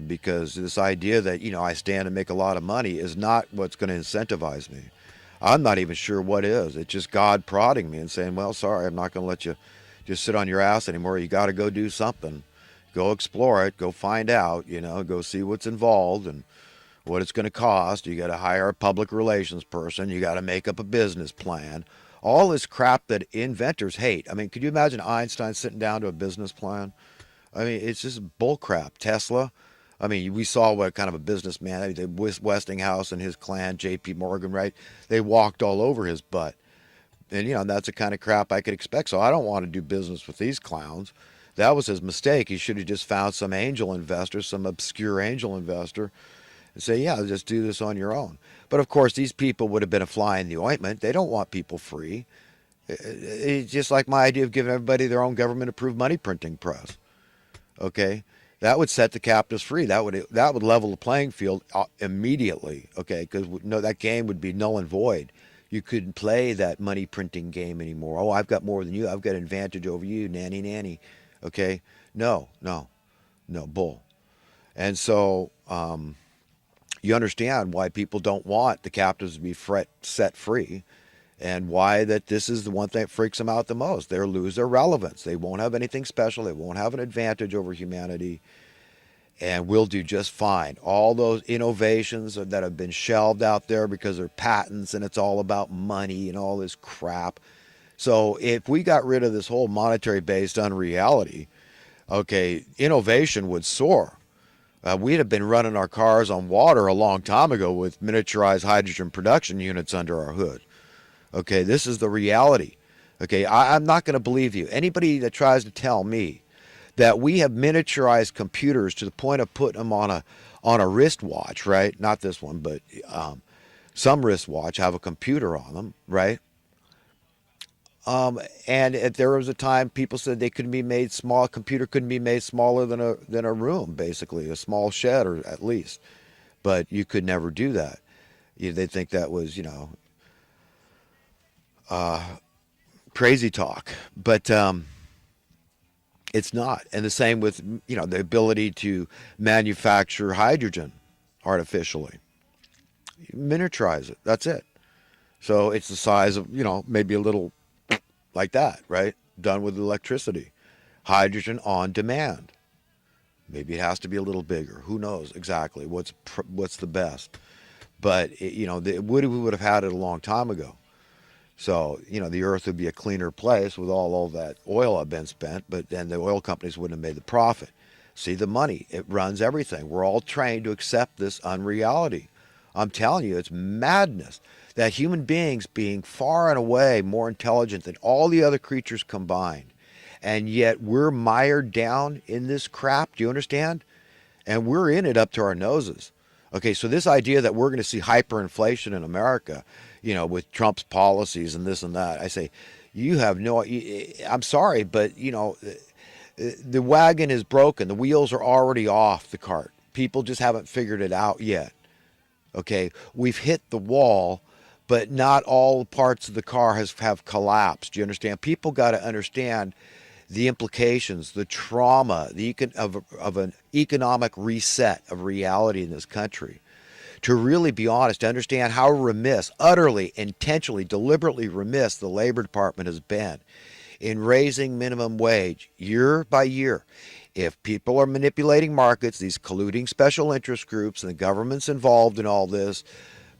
because this idea that, I stand to make a lot of money is not what's going to incentivize me. I'm not even sure what is. It's just God prodding me and saying, well, sorry, I'm not going to let you just sit on your ass anymore. You got to go do something. Go explore it. Go find out, go see what's involved and what it's going to cost. You got to hire a public relations person. You got to make up a business plan. All this crap that inventors hate. I mean, could you imagine Einstein sitting down to a business plan? I mean, it's just bull crap. Tesla. I mean, we saw what kind of a businessman, Westinghouse and his clan, J.P. Morgan, right? They walked all over his butt. And, that's the kind of crap I could expect. So I don't want to do business with these clowns. That was his mistake. He should have just found some angel investor, some obscure angel investor, and say, yeah, just do this on your own. But of course, these people would have been a fly in the ointment. They don't want people free. It's just like my idea of giving everybody their own government approved money printing press. Okay, that would set the captives free. That would level the playing field immediately. Okay, because no, that game would be null and void. You couldn't play that money printing game anymore. Oh, I've got more than you. I've got an advantage over you, nanny nanny. Okay, no, no, no, bull. And so you understand why people don't want the captives to be set free, and why that this is the one thing that freaks them out the most. They'll lose their relevance. They won't have anything special. They won't have an advantage over humanity, and we'll do just fine. All those innovations that have been shelved out there because they're patents and it's all about money and all this crap. So if we got rid of this whole monetary based unreality, okay, innovation would soar. We'd have been running our cars on water a long time ago with miniaturized hydrogen production units under our hood. Okay, this is the reality. Okay, I'm not going to believe you. Anybody that tries to tell me that we have miniaturized computers to the point of putting them on a wristwatch, right? Not this one, but some wristwatch have a computer on them, right? And there was a time people said they couldn't be made small. A computer couldn't be made smaller than a room, basically, a small shed, or at least. But you could never do that. They think that was, crazy talk. But it's not. And the same with, the ability to manufacture hydrogen artificially. You miniaturize it. That's it. So it's the size of, maybe a little like that, right? Done with electricity. Hydrogen on demand. Maybe it has to be a little bigger. Who knows exactly what's the best? But we would have had it a long time ago. So the earth would be a cleaner place with all that oil had been spent, but then the oil companies wouldn't have made the profit. See, the money, it runs everything. We're all trained to accept this unreality. I'm telling you, it's madness that human beings, being far and away more intelligent than all the other creatures combined, and yet we're mired down in this crap. Do you understand? And we're in it up to our noses. Okay, so this idea that we're going to see hyperinflation in America, with Trump's policies and this and that, I say, you have no, I'm sorry, but, the wagon is broken. The wheels are already off the cart. People just haven't figured it out yet. Okay, we've hit the wall, but not all parts of the car have collapsed. Do you understand? People got to understand the implications, the trauma, of an economic reset of reality in this country. To really be honest, to understand how remiss, utterly, intentionally, deliberately remiss the Labor Department has been in raising minimum wage year by year. If people are manipulating markets, these colluding special interest groups, and the government's involved in all this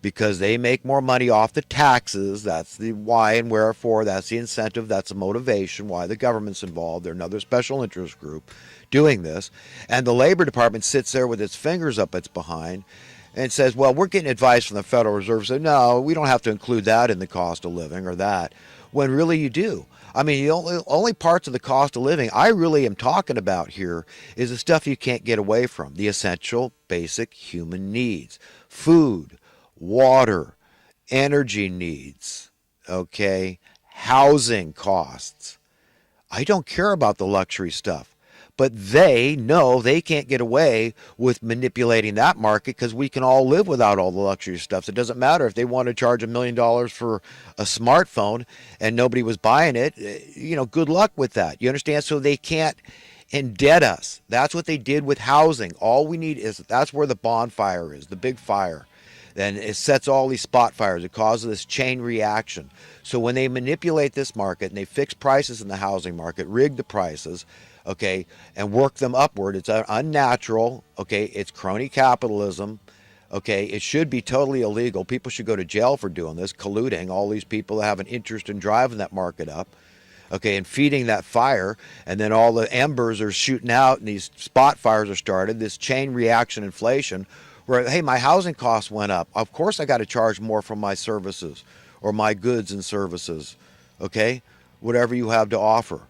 because they make more money off the taxes, that's the why and wherefore, that's the incentive, that's the motivation why the government's involved. They're another special interest group doing this. And the Labor Department sits there with its fingers up its behind and says, well, we're getting advice from the Federal Reserve. So, no, we don't have to include that in the cost of living or that, when really you do. I mean, the only parts of the cost of living I really am talking about here is the stuff you can't get away from, the essential, basic human needs: food, water, energy needs, okay, housing costs. I don't care about the luxury stuff. But they know they can't get away with manipulating that market because we can all live without all the luxury stuff. So it doesn't matter if they want to charge $1 million for a smartphone and nobody was buying it. Good luck with that. You understand? So they can't Indebted us. That's what they did with housing. All we need is, that's where the bonfire is, the big fire. Then it sets all these spot fires. It causes this chain reaction. So when they manipulate this market and they fix prices in the housing market, rig the prices, okay, and work them upward, it's unnatural, okay, it's crony capitalism, okay, it should be totally illegal. People should go to jail for doing this, colluding, all these people that have an interest in driving that market up, okay, and feeding that fire, and then all the embers are shooting out and these spot fires are started, this chain reaction inflation where, hey, my housing costs went up. Of course I got to charge more for my services or my goods and services, okay, whatever you have to offer.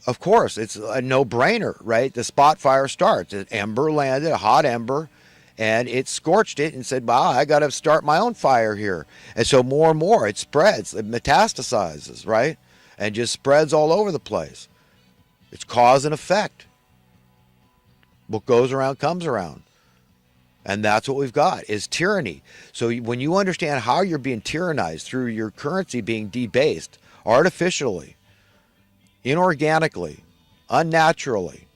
Of course, it's a no-brainer, right? The spot fire starts. An ember landed, a hot ember, and it scorched it and said, wow, I got to start my own fire here. And so more and more it spreads, it metastasizes, right? And just spreads all over the place. It's cause and effect. What goes around comes around. And that's what we've got, is tyranny. So when you understand how you're being tyrannized through your currency being debased artificially, inorganically, unnaturally,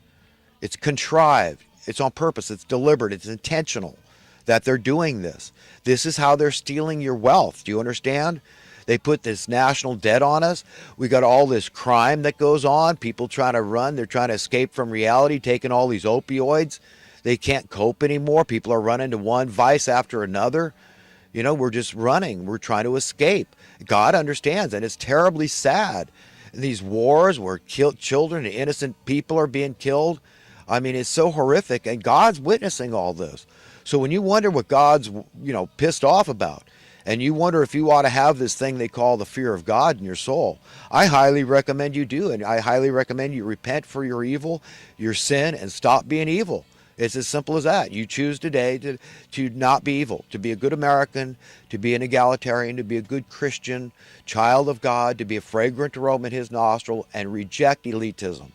it's contrived, it's on purpose, it's deliberate, it's intentional that they're doing this. This is how they're stealing your wealth. Do you understand? They put this national debt on us. We got all this crime that goes on, people trying to run, they're trying to escape from reality, taking all these opioids. They can't cope anymore. People are running to one vice after another. You know, we're just running. We're trying to escape. God understands, and it's terribly sad. These wars where children and innocent people are being killed. I mean, it's so horrific, and God's witnessing all this. So when you wonder what God's, pissed off about, and you wonder if you ought to have this thing they call the fear of God in your soul, I highly recommend you do, and I highly recommend you repent for your evil, your sin, and stop being evil. It's as simple as that. You choose today to not be evil, to be a good American, to be an egalitarian, to be a good Christian, child of God, to be a fragrant aroma in his nostril, and reject elitism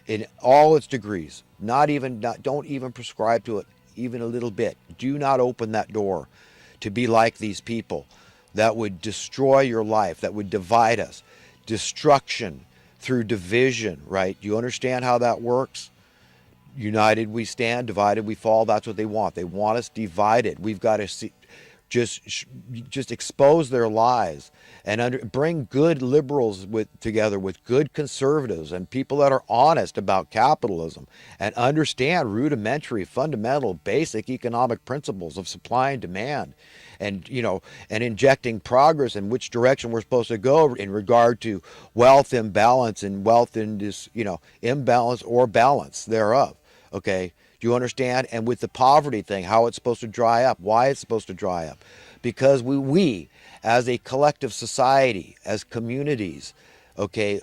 in all its degrees. Don't even prescribe to it even a little bit. Do not open that door to be like these people that would destroy your life, that would divide us. Destruction through division, right? Do you understand how that works? United we stand, divided we fall. That's what they want. They want us divided. We've got to just expose their lies and bring good liberals together with good conservatives and people that are honest about capitalism and understand rudimentary, fundamental, basic economic principles of supply and demand, and injecting progress in which direction we're supposed to go in regard to wealth imbalance and wealth in this imbalance or balance thereof. Okay, do you understand? And with the poverty thing, how it's supposed to dry up, why it's supposed to dry up. Because we as a collective society, as communities, okay,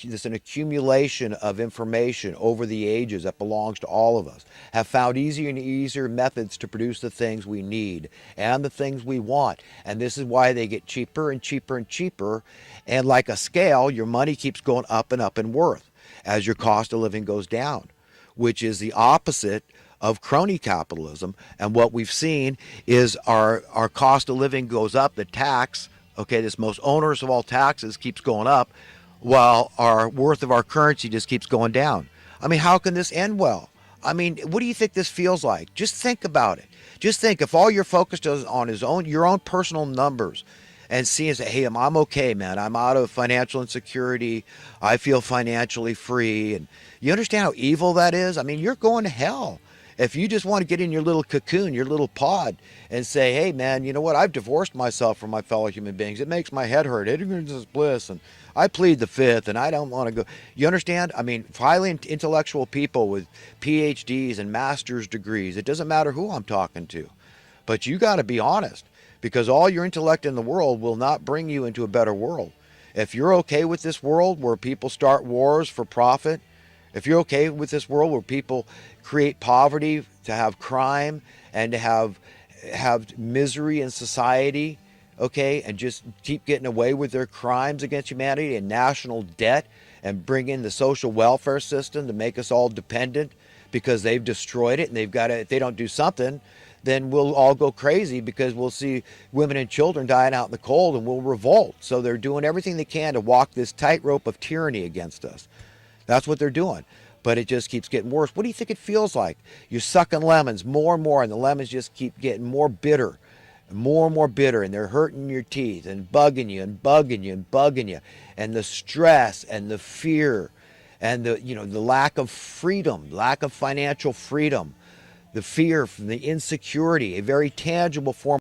there's an accumulation of information over the ages that belongs to all of us, have found easier and easier methods to produce the things we need and the things we want. And this is why they get cheaper and cheaper and cheaper. And like a scale, your money keeps going up and up in worth as your cost of living goes down, which is the opposite of crony capitalism. And what we've seen is our cost of living goes up, the tax, okay, this most onerous of all taxes keeps going up, while our worth of our currency just keeps going down. I mean, how can this end well? I mean, what do you think this feels like? Just think about it. Just think, if all you're focused on is your own personal numbers, and seeing, say, hey, I'm okay, man. I'm out of financial insecurity. I feel financially free. And you understand how evil that is? I mean, you're going to hell. If you just want to get in your little cocoon, your little pod, and say, hey, man, you know what? I've divorced myself from my fellow human beings. It makes my head hurt. Ignorance is bliss. And I plead the fifth, and I don't want to go. You understand? I mean, highly intellectual people with PhDs and master's degrees, it doesn't matter who I'm talking to. But you got to be honest, because all your intellect in the world will not bring you into a better world. If you're okay with this world where people start wars for profit, if you're okay with this world where people create poverty, to have crime, and to have misery in society, okay, and just keep getting away with their crimes against humanity and national debt, and bring in the social welfare system to make us all dependent because they've destroyed it, and they've got to, if they don't do something, then we'll all go crazy because we'll see women and children dying out in the cold and we'll revolt. So they're doing everything they can to walk this tightrope of tyranny against us. That's what they're doing. but it just keeps getting worse. What do you think it feels like? You're sucking lemons more and more, and the lemons just keep getting more and more bitter, and they're hurting your teeth and bugging you and bugging you and bugging you. And the stress and the fear and the lack of freedom, lack of financial freedom, the fear from the insecurity, a very tangible form